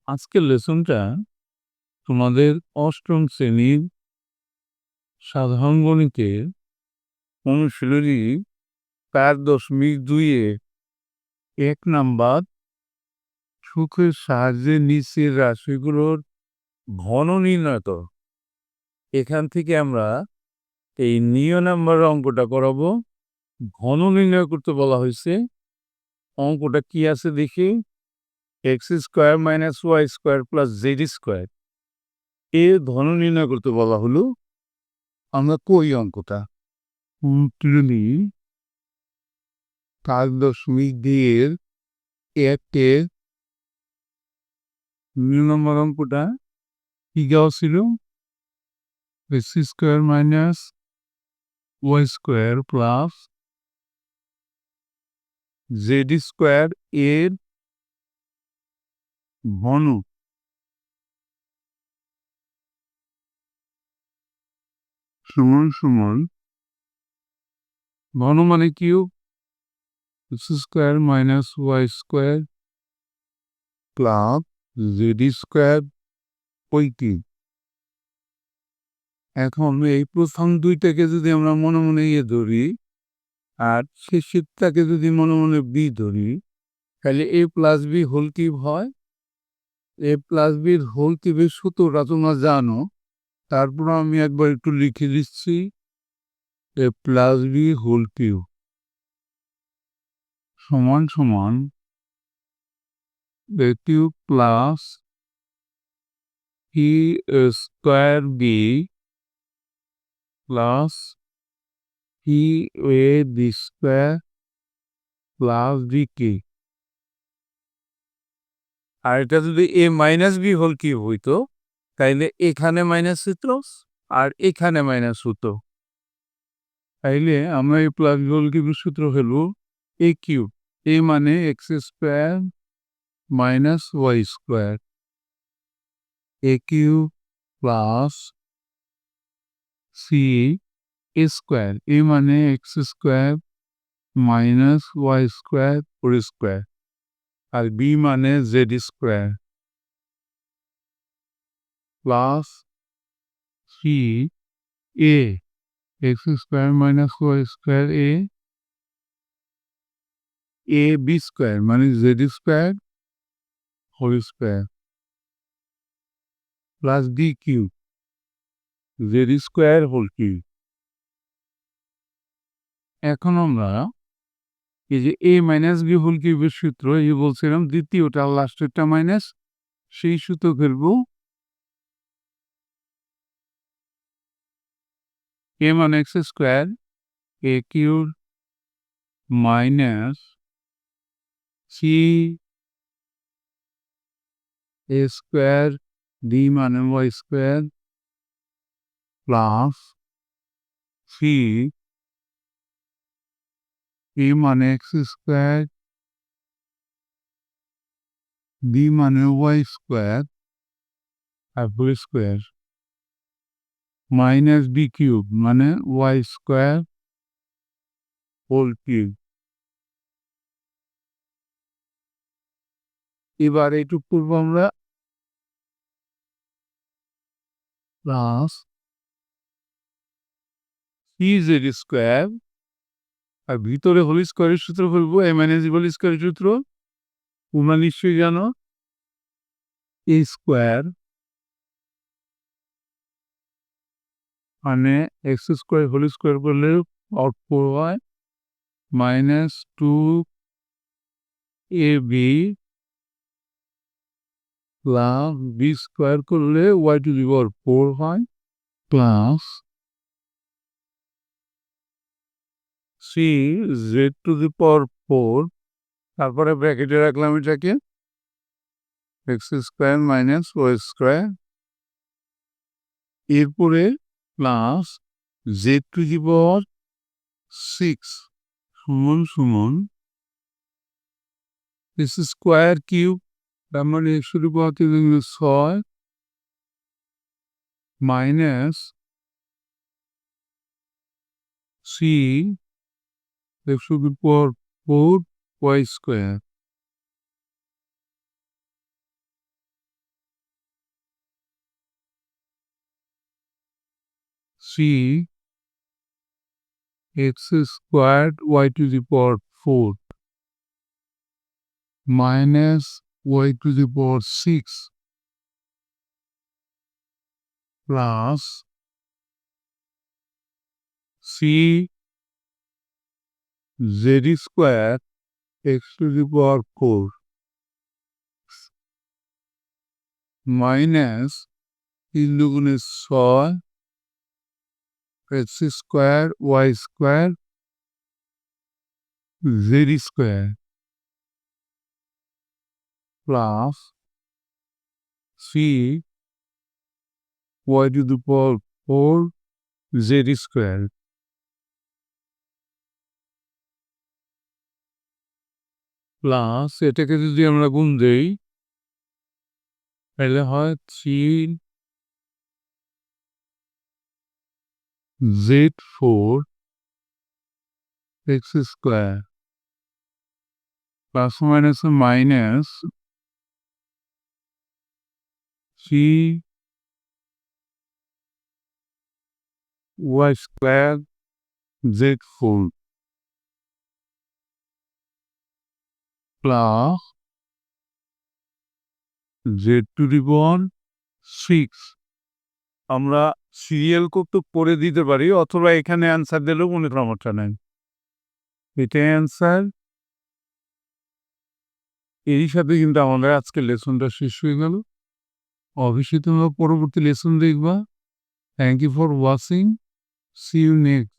আজকের লেসনটা তোমাদের অষ্টম শ্রেণীর সাধারণ গণিতের অনুশীলনী 4.2-এ 1 নাম্বার সূত্রের সাহায্যে নিচের রাশিগুলোর ঘন নির্ণয় করো। এখান থেকে আমরা এই নিয় নাম্বার অঙ্কটা করাবো। ঘন নির্ণয় করতে বলা হয়েছে। অঙ্কটা কি আছে দেখি। x² - y² + z² এর ঘন নির্ণয় করতে বলা হলো। আমরা কই অঙ্কটা অনুশীলনী 4.2-এর 1-এর 2 নম্বর অঙ্কটা কি দেওয়া ছিল? x² - y² + z² এর ঘন সমান ঘন মানে কি? x² - y² + z² ওই কি? এখন এই প্রথম দুইটাকে যদি আমরা মনে মনে ধরি আর শেষেরটাকে যদি মনে মনে বি ধরি, তাহলে a + b হোল কিউব হয়। a + b হোল কিউবের সূত্রটা তোমরা জানো, তারপর আমি একবার একটু লিখে দিচ্ছি। a + b হোল কিউব সমান a cube plus c² plus c² plus ডিকে। আর এটা যদি a - b হোল কিউব হইতো, তাইলে এখানে মাইনাস হতো আর এখানে মাইনাস হতো। তাইলে আমরা এই প্লাস হোল কিউবের সূত্র হলো a কিউব। a মানে x² - y², a cube plus c² a মানে x² - y² হোল স্কয়ার, আর b মানে z² plus c a x² - y² a b² মানে z² whole square plus d cube z² whole cube. এখন আমরা এই যে a - b whole কিউবের সূত্র এই বলছিলাম, দ্বিতীয়টা লাস্টেরটা মাইনাস, সেই সূত্র ফেলবো। a মানে x² a cube minus c a² d মানে y² প্লাস c a মানে x² d মানে y² আর whole square minus b cube মানে y² হোল কিউব। এবার এইটুকু করবো আমরা প্লাস c² আর ভিতরে হোল স্কয়ারের সূত্র বলবো a - b হোল স্কয়ারের সূত্র তোমরা নিশ্চয়ই জানো। a স্কয়ার মানে x² হোল স্কয়ার করলে আউটপুট হয় -2ab প্লাস b² করলে y⁴ হয় প্লাস c z⁴, তারপরে ব্র্যাকেটে রাখলাম এটাকে x² - y², এরপরে প্লাস z⁶ সমান x² কিউব, তার মানে x⁴ minus c x⁴ y²। 3 x squared y to the power 4 minus y to the power 6 plus c z squared x to the power 4 minus 3 দুগুণে 6 x squared y squared z squared plus c y to the power 4 z squared plus এটাকে যদি আমরা গুণ দেই তাহলে হয় 3 z4 x square plus minus minus 3 y square z4 plus z to the power 6 আমরা serial করতে পরে দিতে পারি অথবা এখানে অ্যান্সার দিলেও কোনো সমস্যা নেই এটাই অ্যান্সার এরই সাথে কিন্তু আমাদের আজকের লেসনটা শেষ হয়ে গেল অবশ্যই তোমরা পরবর্তী লেসন দেখবা thank you for watching see you next